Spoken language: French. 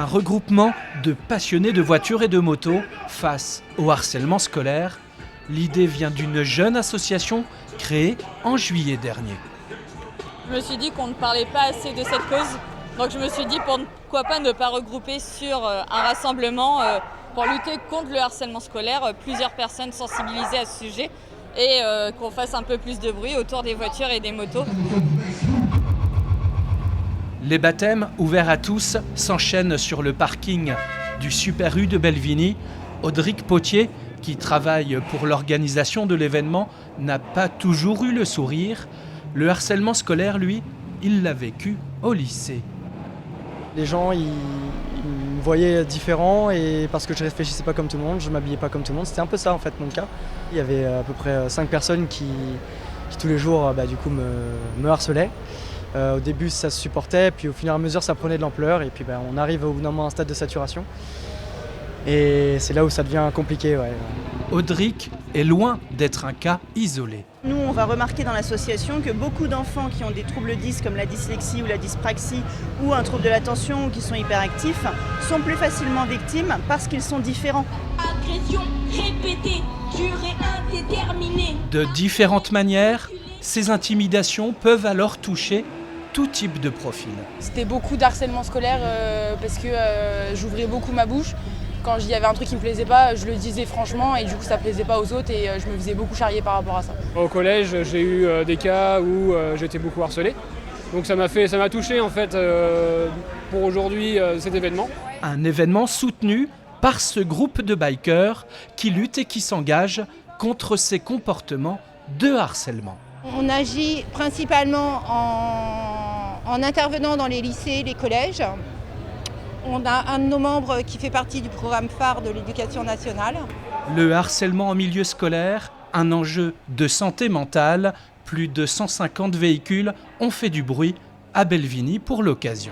regroupement de passionnés de voitures et de motos face au harcèlement scolaire. L'idée vient d'une jeune association créée en juillet dernier. Je me suis dit qu'on ne parlait pas assez de cette cause, donc je me suis dit pourquoi pas ne pas regrouper sur un rassemblement pour lutter contre le harcèlement scolaire, plusieurs personnes sensibilisées à ce sujet et qu'on fasse un peu plus de bruit autour des voitures et des motos. Les baptêmes, ouverts à tous, s'enchaînent sur le parking du Super U de Belvigny. Audric Potier, qui travaille pour l'organisation de l'événement, n'a pas toujours eu le sourire. Le harcèlement scolaire, lui, il l'a vécu au lycée. Les gens, ils me voyaient différent et parce que je réfléchissais pas comme tout le monde, je m'habillais pas comme tout le monde. C'était un peu ça en fait mon cas. Il y avait à peu près 5 personnes qui tous les jours me harcelaient. Au début ça se supportait, puis au fur et à mesure ça prenait de l'ampleur et puis on arrive au bout d'un moment à un stade de saturation. Et c'est là où ça devient compliqué. Ouais. Audric est loin d'être un cas isolé. Nous, on va remarquer dans l'association que beaucoup d'enfants qui ont des troubles 10 comme la dyslexie ou la dyspraxie ou un trouble de l'attention ou qui sont hyperactifs sont plus facilement victimes parce qu'ils sont différents. Agression répétée, durée indéterminée. De différentes manières, ces intimidations peuvent alors toucher tout type de profil. C'était beaucoup d'harcèlement scolaire parce que j'ouvrais beaucoup ma bouche. Quand il y avait un truc qui me plaisait pas, je le disais franchement et du coup ça plaisait pas aux autres et je me faisais beaucoup charrier par rapport à ça. Au collège, j'ai eu des cas où j'étais beaucoup harcelé. Donc ça m'a touché en fait pour aujourd'hui cet événement. Un événement soutenu par ce groupe de bikers qui lutte et qui s'engage contre ces comportements de harcèlement. On agit principalement en intervenant dans les lycées, les collèges. On a un de nos membres qui fait partie du programme phare de l'éducation nationale. Le harcèlement en milieu scolaire, un enjeu de santé mentale. Plus de 150 véhicules ont fait du bruit à Belvigny pour l'occasion.